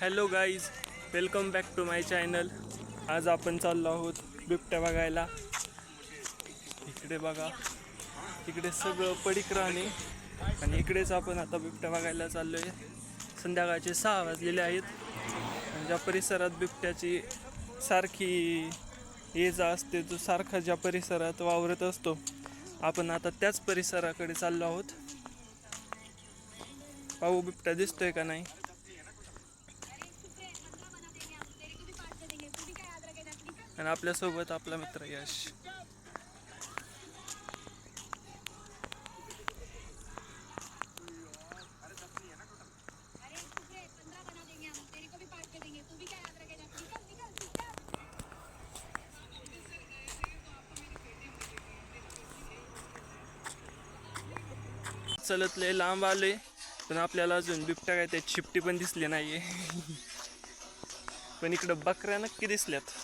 Hello guys, welcome back to my channel. आज आपण चाललो आहोत बिबट्या बघायला. इकडे बघा, इकडे सगळं पडीक राहणे आणि इकडेच आपण आता बिबट्या बघायला चाललो आहे. संध्याकाळचे 6 वाजलेले आहेत आणि ज्या परिसरात बिबट्याची सारखी ये जा असते, तो सारखा ज्या परिसरात वावरत असतो, आपण आता त्याच परिसराकडे चाललो आहोत. पाहू बिबट्या दिसतोय का नाही. आणि आपल्यासोबत आपला मित्र यश. चलत लय लांब आले, पण आपल्याला अजून बिबट्या काय त्याची शिफ्टी पण दिसली नाहीये. पण इकडं बकऱ्या नक्की दिसल्यात,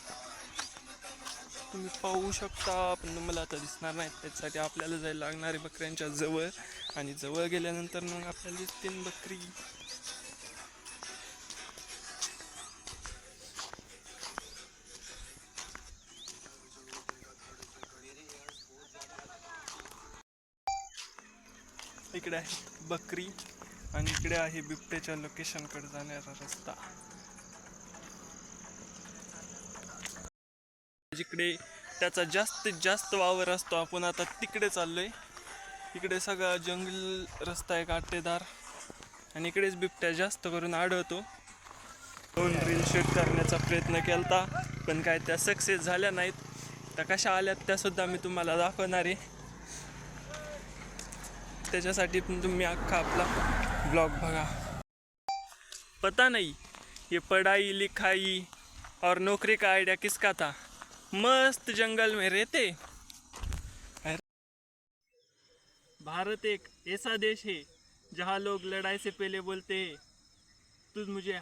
तुम्ही पाहू शकता, पण तुम्हाला आता दिसणार नाहीत. त्याच्यासाठी आपल्याला जायला लागणार आहे बकऱ्यांच्या जवळ, आणि जवळ गेल्यानंतर मग आपल्याला दिसतील बकरी. इकडे आहे बकरी आणि इकडे आहे बिबट्याच्या लोकेशनकडे जाणारा रस्ता. जिकडे त्याचा जास्तीत जास्त वावर असतो, आपण आता तिकडे चाललोय. इकडे सगळा जंगल रस्ता आहे, काटेदार, आणि इकडेच बिबट्या जास्त करून आढळतो. 2 रील शूट करण्याचा प्रयत्न केला, पण काय त्या सक्सेस झाल्या नाहीत. त्या कशा आल्यात त्या सुद्धा मी तुम्हाला दाखवणार आहे. त्याच्यासाठी पण तुम्ही अख्खा आपला ब्लॉग बघा. पता नहीं ये पढ़ाई लिखाई और नौकरी का आइडिया किसका था. मस्त जंगल में रहते. भारत एक ऐसा देश है जहाँ लोग लड़ाई से पहले बोलते हैं तू मुझे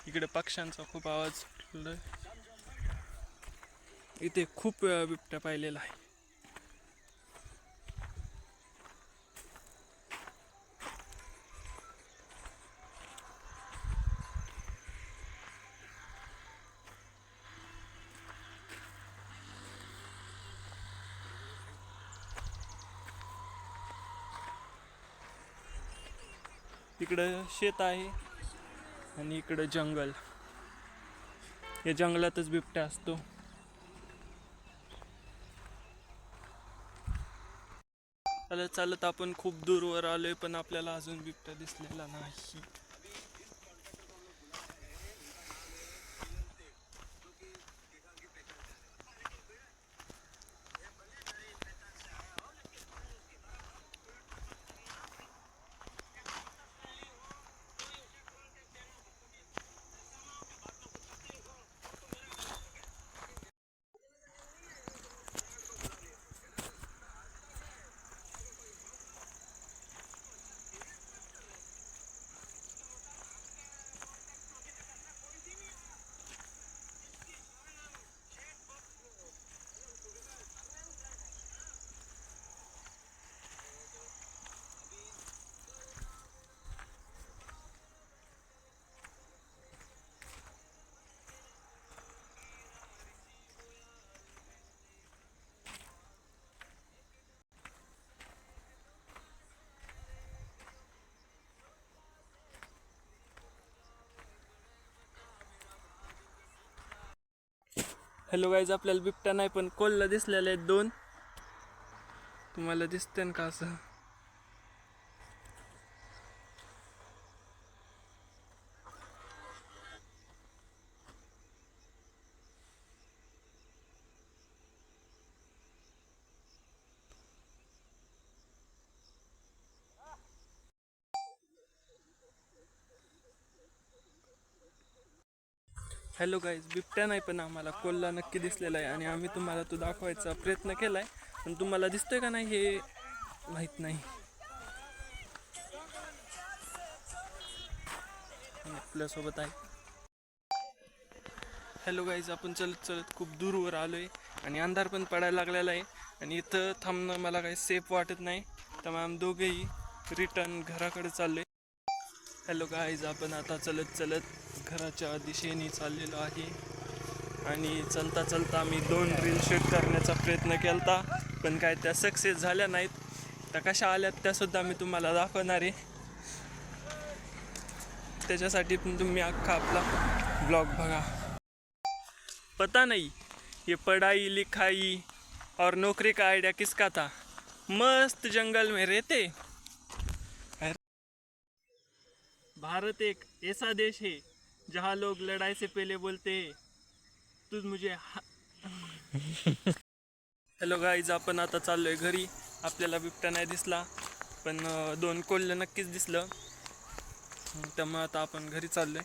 इकडे पक्ष्यांचा खूप आवाज सुटलाय. इथे खूप वेळा बिबट्या पाहिलेला आहे. इकडं शेत आहे आणि इकडं जंगल. या जंगलातच बिबट्या असतो. चालत चालत आपण खूप दूरवर आलोय, पण आपल्याला अजून बिबट्या दिसलेला नाही. हॅलो गाईज, आपल्याला बिबट्या नाही पण कोल्हा दिसलेले आहेत 2. तुम्हाला दिसते का असं. हॅलो गाईज, बिबट्या नाही पण आम्हाला कोल्हा नक्की दिसलेला आहे, आणि आम्ही तुम्हाला तो दाखवायचा प्रयत्न केलाय, पण तुम्हाला दिसतोय का नाही हे माहीत नाही. आपल्यासोबत आहे. हॅलो गाईज, आपण चलत चलत खूप दूरवर आलो आहे आणि अंधार पण पडायला लागलेला आहे आणि इथं थांबणं मला काही सेफ वाटत नाही, त्यामुळे आम्ही दोघेही रिटर्न घराकडे चाललो आहे. हॅलो गाईज, आपण आता चलत चलत घराच्या दिशेने चाललेलो आहे आणि चलता चलता आम्ही 2 रील शूट करण्याचा प्रयत्न केला, पण काय त्या सक्सेस झाल्या नाहीत. त्या कशा आल्यात त्यासुद्धा मी तुम्हाला दाखवणार आहे. त्याच्यासाठी पण तुम्ही अख्खा आपला ब्लॉग बघा. पता नहीं ये पढ़ाई लिखाई और नौकरी का आइडिया किसका था. मस्त जंगल में रहते. भारत एक ऐसा देश है जहाँ लोग लड़ाई से पहले बोलते हैं तू मुझे. हॅलो गाईज, आपण आता चाललोय घरी. आपल्याला बिबट्या नाही दिसला, पण 2 कोल्हे नक्कीच दिसलं, त्यामुळे आता आपण घरी चाललोय.